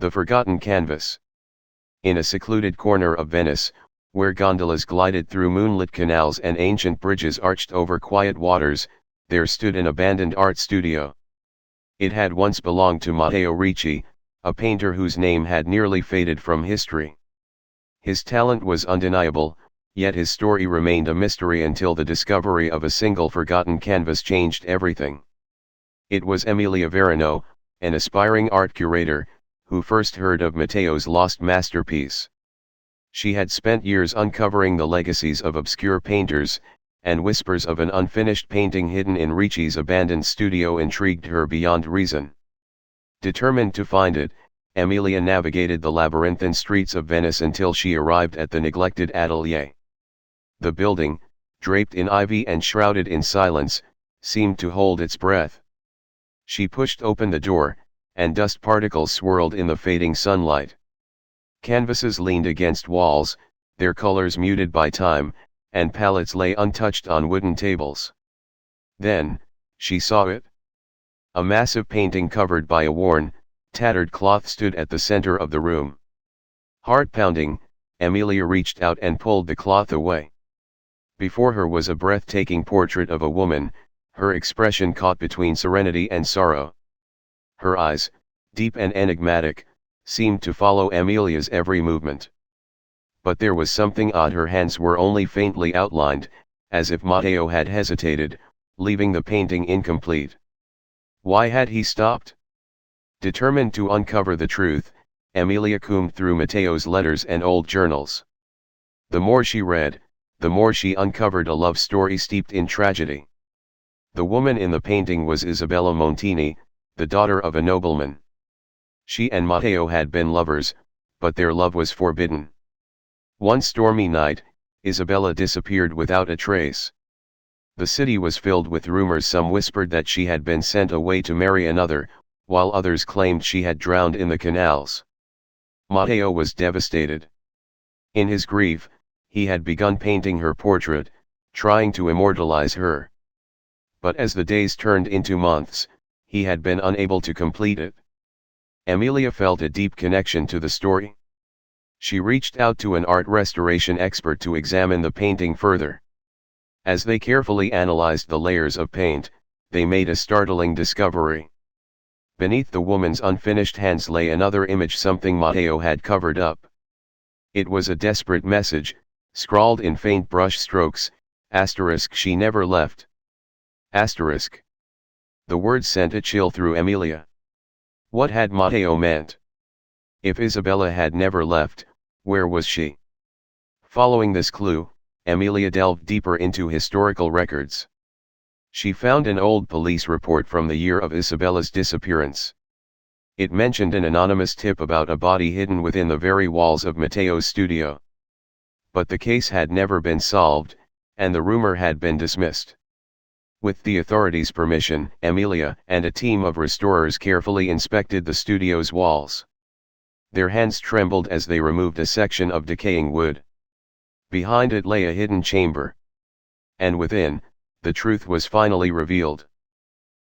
The Forgotten Canvas. In a secluded corner of Venice, where gondolas glided through moonlit canals and ancient bridges arched over quiet waters, there stood an abandoned art studio. It had once belonged to Matteo Ricci, a painter whose name had nearly faded from history. His talent was undeniable, yet his story remained a mystery until the discovery of a single forgotten canvas changed everything. It was Emilia Verano, an aspiring art curator, who first heard of Matteo's lost masterpiece. She had spent years uncovering the legacies of obscure painters, and whispers of an unfinished painting hidden in Ricci's abandoned studio intrigued her beyond reason. Determined to find it, Emilia navigated the labyrinthine streets of Venice until she arrived at the neglected atelier. The building, draped in ivy and shrouded in silence, seemed to hold its breath. She pushed open the door, and dust particles swirled in the fading sunlight. Canvases leaned against walls, their colors muted by time, and palettes lay untouched on wooden tables. Then, she saw it. A massive painting covered by a worn, tattered cloth stood at the center of the room. Heart-pounding, Emilia reached out and pulled the cloth away. Before her was a breathtaking portrait of a woman, her expression caught between serenity and sorrow. Her eyes, deep and enigmatic, seemed to follow Emilia's every movement. But there was something odd. Her hands were only faintly outlined, as if Matteo had hesitated, leaving the painting incomplete. Why had he stopped? Determined to uncover the truth, Emilia combed through Matteo's letters and old journals. The more she read, the more she uncovered a love story steeped in tragedy. The woman in the painting was Isabella Montini, the daughter of a nobleman. She and Matteo had been lovers, but their love was forbidden. One stormy night, Isabella disappeared without a trace. The city was filled with rumors. Some whispered that she had been sent away to marry another, while others claimed she had drowned in the canals. Matteo was devastated. In his grief, he had begun painting her portrait, trying to immortalize her. But as the days turned into months, he had been unable to complete it. Emilia felt a deep connection to the story. She reached out to an art restoration expert to examine the painting further. As they carefully analyzed the layers of paint, they made a startling discovery. Beneath the woman's unfinished hands lay another image, something Matteo had covered up. It was a desperate message, scrawled in faint brush strokes, *, she never left. *. The words sent a chill through Emilia. What had Matteo meant? If Isabella had never left, where was she? Following this clue, Emilia delved deeper into historical records. She found an old police report from the year of Isabella's disappearance. It mentioned an anonymous tip about a body hidden within the very walls of Matteo's studio. But the case had never been solved, and the rumor had been dismissed. With the authorities' permission, Emilia and a team of restorers carefully inspected the studio's walls. Their hands trembled as they removed a section of decaying wood. Behind it lay a hidden chamber. And within, the truth was finally revealed.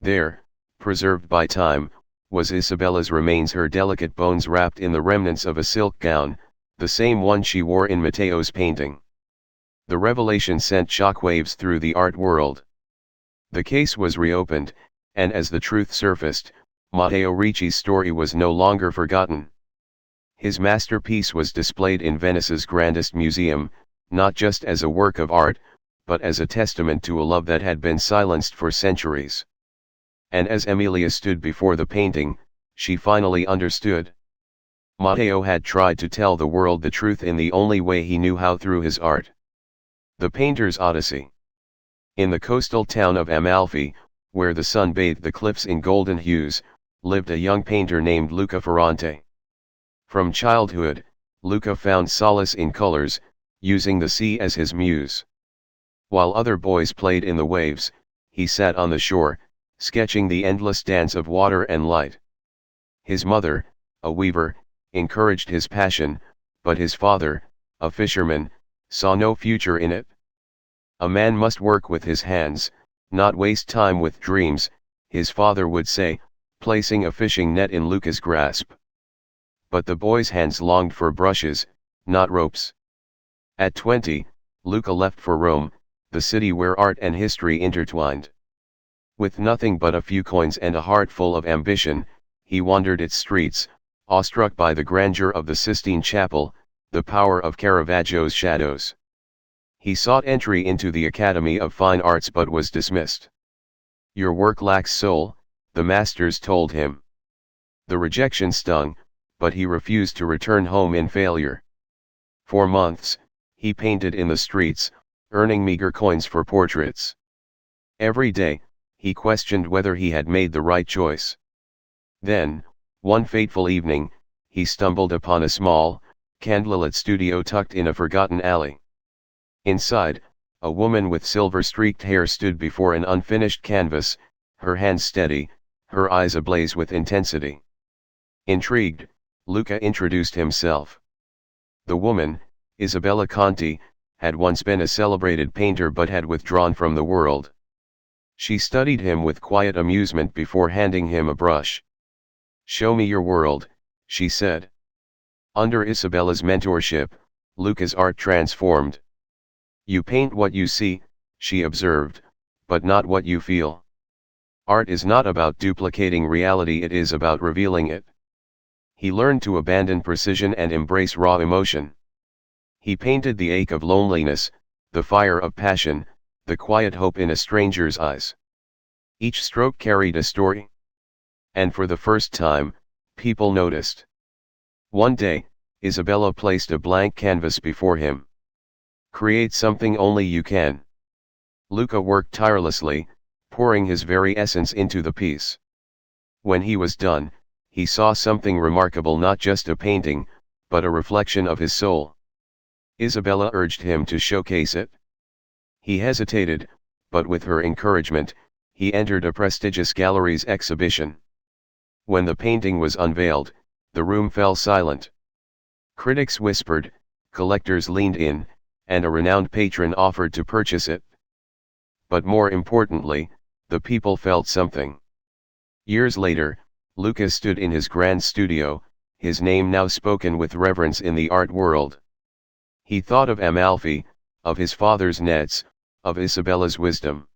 There, preserved by time, was Isabella's remains, her delicate bones wrapped in the remnants of a silk gown, the same one she wore in Matteo's painting. The revelation sent shockwaves through the art world. The case was reopened, and as the truth surfaced, Matteo Ricci's story was no longer forgotten. His masterpiece was displayed in Venice's grandest museum, not just as a work of art, but as a testament to a love that had been silenced for centuries. And as Emilia stood before the painting, she finally understood. Matteo had tried to tell the world the truth in the only way he knew how, through his art. The Painter's Odyssey. In the coastal town of Amalfi, where the sun bathed the cliffs in golden hues, lived a young painter named Luca Ferrante. From childhood, Luca found solace in colors, using the sea as his muse. While other boys played in the waves, he sat on the shore, sketching the endless dance of water and light. His mother, a weaver, encouraged his passion, but his father, a fisherman, saw no future in it. A man must work with his hands, not waste time with dreams, his father would say, placing a fishing net in Luca's grasp. But the boy's hands longed for brushes, not ropes. At 20, Luca left for Rome, the city where art and history intertwined. With nothing but a few coins and a heart full of ambition, he wandered its streets, awestruck by the grandeur of the Sistine Chapel, the power of Caravaggio's shadows. He sought entry into the Academy of Fine Arts but was dismissed. "Your work lacks soul," the masters told him. The rejection stung, but he refused to return home in failure. For months, he painted in the streets, earning meager coins for portraits. Every day, he questioned whether he had made the right choice. Then, one fateful evening, he stumbled upon a small, candlelit studio tucked in a forgotten alley. Inside, a woman with silver-streaked hair stood before an unfinished canvas, her hands steady, her eyes ablaze with intensity. Intrigued, Luca introduced himself. The woman, Isabella Conti, had once been a celebrated painter but had withdrawn from the world. She studied him with quiet amusement before handing him a brush. "Show me your world," she said. Under Isabella's mentorship, Luca's art transformed. "You paint what you see," she observed, "but not what you feel. Art is not about duplicating reality, it is about revealing it." He learned to abandon precision and embrace raw emotion. He painted the ache of loneliness, the fire of passion, the quiet hope in a stranger's eyes. Each stroke carried a story. And for the first time, people noticed. One day, Isabella placed a blank canvas before him. "Create something only you can." Luca worked tirelessly, pouring his very essence into the piece. When he was done, he saw something remarkable, not just a painting, but a reflection of his soul. Isabella urged him to showcase it. He hesitated, but with her encouragement, he entered a prestigious gallery's exhibition. When the painting was unveiled, the room fell silent. Critics whispered, collectors leaned in, and a renowned patron offered to purchase it. But more importantly, the people felt something. Years later, Luca stood in his grand studio, his name now spoken with reverence in the art world. He thought of Amalfi, of his father's nets, of Isabella's wisdom.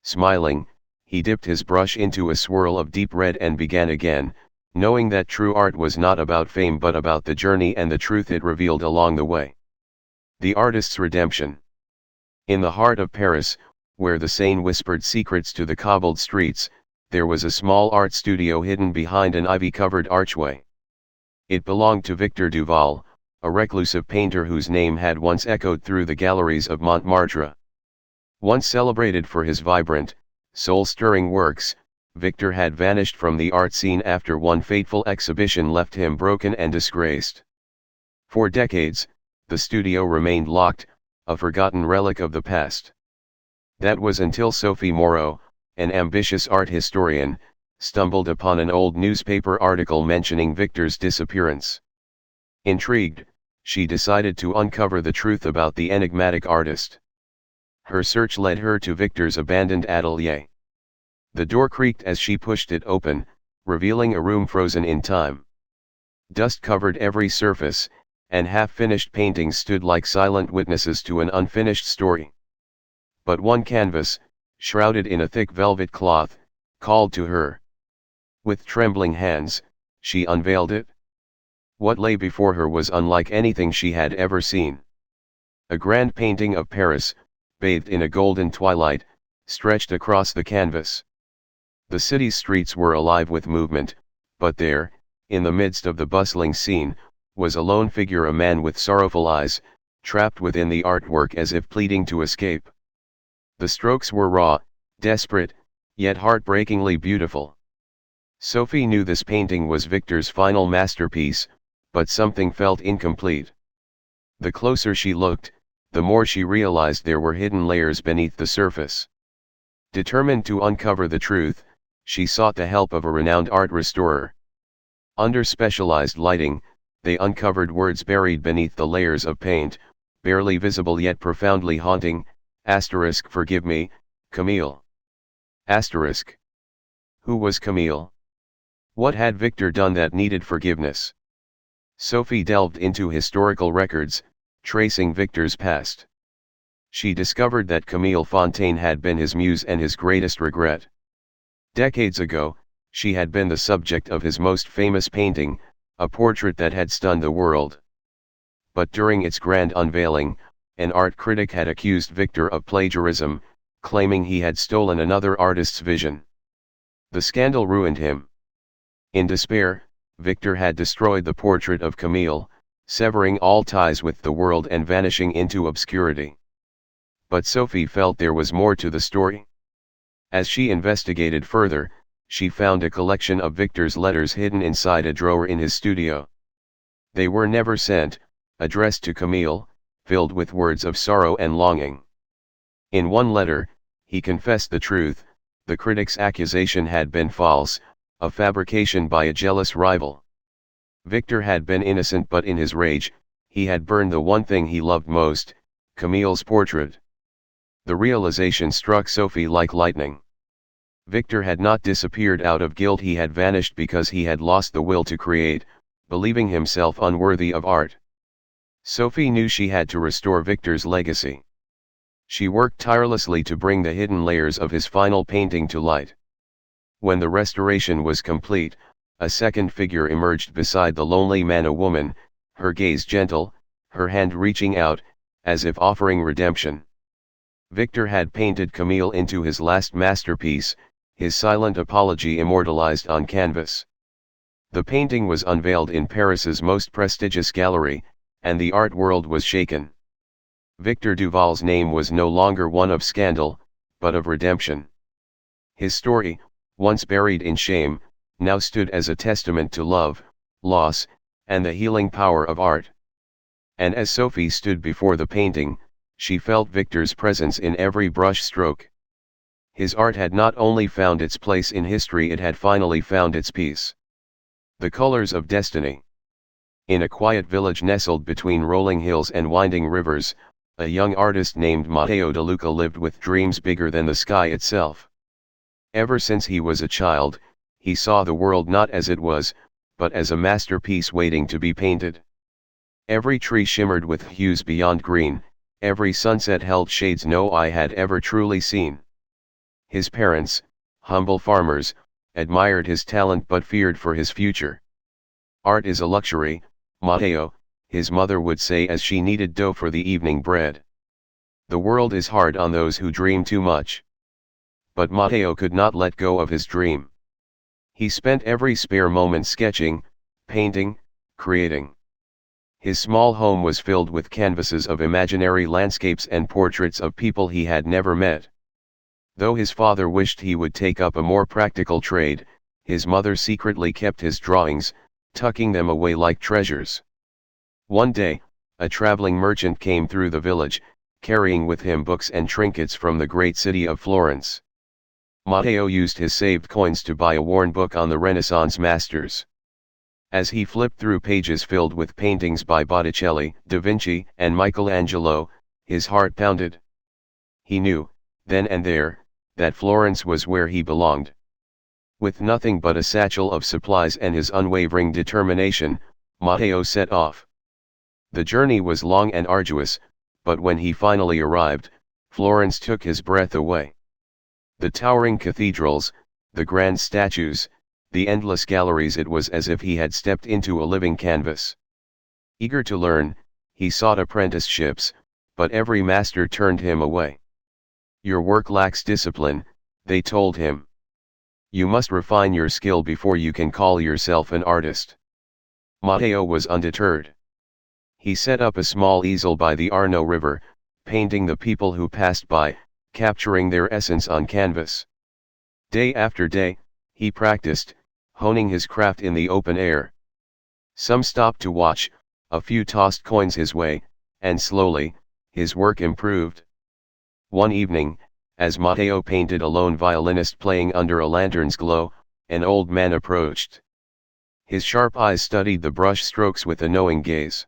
Smiling, he dipped his brush into a swirl of deep red and began again, knowing that true art was not about fame but about the journey and the truth it revealed along the way. The artist's redemption. In the heart of Paris, where the Seine whispered secrets to the cobbled streets, there was a small art studio hidden behind an ivy-covered archway. It belonged to Victor Duval, a reclusive painter whose name had once echoed through the galleries of Montmartre. Once celebrated for his vibrant, soul-stirring works, Victor had vanished from the art scene after one fateful exhibition left him broken and disgraced. For decades, the studio remained locked, a forgotten relic of the past. That was until Sophie Moreau, an ambitious art historian, stumbled upon an old newspaper article mentioning Victor's disappearance. Intrigued, she decided to uncover the truth about the enigmatic artist. Her search led her to Victor's abandoned atelier. The door creaked as she pushed it open, revealing a room frozen in time. Dust covered every surface, and half-finished paintings stood like silent witnesses to an unfinished story. But one canvas, shrouded in a thick velvet cloth, called to her. With trembling hands, she unveiled it. What lay before her was unlike anything she had ever seen. A grand painting of Paris, bathed in a golden twilight, stretched across the canvas. The city's streets were alive with movement, but there, in the midst of the bustling scene, was a lone figure, a man with sorrowful eyes, trapped within the artwork as if pleading to escape. The strokes were raw, desperate, yet heartbreakingly beautiful. Sophie knew this painting was Victor's final masterpiece, but something felt incomplete. The closer she looked, the more she realized there were hidden layers beneath the surface. Determined to uncover the truth, she sought the help of a renowned art restorer. Under specialized lighting, they uncovered words buried beneath the layers of paint, barely visible yet profoundly haunting. Forgive me, Camille. Who was Camille? What had Victor done that needed forgiveness? Sophie delved into historical records, tracing Victor's past. She discovered that Camille Fontaine had been his muse and his greatest regret. Decades ago, she had been the subject of his most famous painting, a portrait that had stunned the world. But during its grand unveiling, an art critic had accused Victor of plagiarism, claiming he had stolen another artist's vision. The scandal ruined him. In despair, Victor had destroyed the portrait of Camille, severing all ties with the world and vanishing into obscurity. But Sophie felt there was more to the story. As she investigated further, she found a collection of Victor's letters hidden inside a drawer in his studio. They were never sent, addressed to Camille, filled with words of sorrow and longing. In one letter, he confessed the truth: the critic's accusation had been false, a fabrication by a jealous rival. Victor had been innocent, but in his rage, he had burned the one thing he loved most, Camille's portrait. The realization struck Sophie like lightning. Victor had not disappeared out of guilt, he had vanished because he had lost the will to create, believing himself unworthy of art. Sophie knew she had to restore Victor's legacy. She worked tirelessly to bring the hidden layers of his final painting to light. When the restoration was complete, a second figure emerged beside the lonely man, a woman, her gaze gentle, her hand reaching out, as if offering redemption. Victor had painted Camille into his last masterpiece, his silent apology immortalized on canvas. The painting was unveiled in Paris's most prestigious gallery, and the art world was shaken. Victor Duval's name was no longer one of scandal, but of redemption. His story, once buried in shame, now stood as a testament to love, loss, and the healing power of art. And as Sophie stood before the painting, she felt Victor's presence in every brush stroke. His art had not only found its place in history, it had finally found its peace. The colors of destiny. In a quiet village nestled between rolling hills and winding rivers, a young artist named Matteo De Luca lived with dreams bigger than the sky itself. Ever since he was a child, he saw the world not as it was, but as a masterpiece waiting to be painted. Every tree shimmered with hues beyond green, every sunset held shades no eye had ever truly seen. His parents, humble farmers, admired his talent but feared for his future. Art is a luxury, Matteo, his mother would say as she kneaded dough for the evening bread. The world is hard on those who dream too much. But Matteo could not let go of his dream. He spent every spare moment sketching, painting, creating. His small home was filled with canvases of imaginary landscapes and portraits of people he had never met. Though his father wished he would take up a more practical trade, his mother secretly kept his drawings, tucking them away like treasures. One day, a traveling merchant came through the village, carrying with him books and trinkets from the great city of Florence. Matteo used his saved coins to buy a worn book on the Renaissance masters. As he flipped through pages filled with paintings by Botticelli, Da Vinci, and Michelangelo, his heart pounded. He knew, then and there, that Florence was where he belonged. With nothing but a satchel of supplies and his unwavering determination, Matteo set off. The journey was long and arduous, but when he finally arrived, Florence took his breath away. The towering cathedrals, the grand statues, the endless galleries, it was as if he had stepped into a living canvas. Eager to learn, he sought apprenticeships, but every master turned him away. "Your work lacks discipline," they told him. "You must refine your skill before you can call yourself an artist." Matteo was undeterred. He set up a small easel by the Arno River, painting the people who passed by, capturing their essence on canvas. Day after day, he practiced, honing his craft in the open air. Some stopped to watch, a few tossed coins his way, and slowly, his work improved. One evening, as Matteo painted a lone violinist playing under a lantern's glow, an old man approached. His sharp eyes studied the brush strokes with a knowing gaze.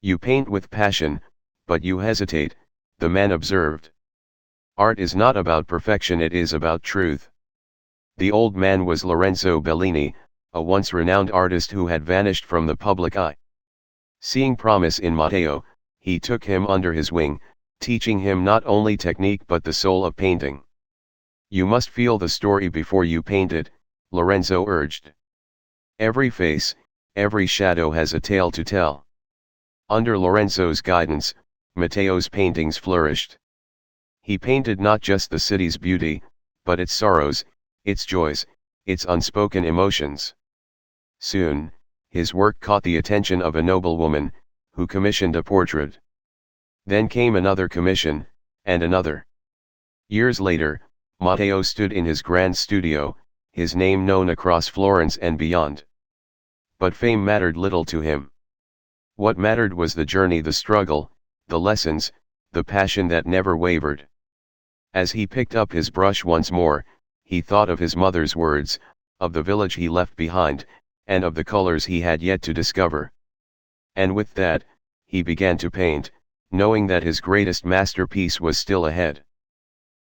"You paint with passion, but you hesitate," the man observed. "Art is not about perfection, it is about truth." The old man was Lorenzo Bellini, a once renowned artist who had vanished from the public eye. Seeing promise in Matteo, he took him under his wing, teaching him not only technique but the soul of painting. You must feel the story before you paint it, Lorenzo urged. Every face, every shadow has a tale to tell. Under Lorenzo's guidance, Matteo's paintings flourished. He painted not just the city's beauty, but its sorrows, its joys, its unspoken emotions. Soon, his work caught the attention of a noblewoman, who commissioned a portrait. Then came another commission, and another. Years later, Matteo stood in his grand studio, his name known across Florence and beyond. But fame mattered little to him. What mattered was the journey, the struggle, the lessons, the passion that never wavered. As he picked up his brush once more, he thought of his mother's words, of the village he left behind, and of the colors he had yet to discover. And with that, he began to paint, knowing that his greatest masterpiece was still ahead.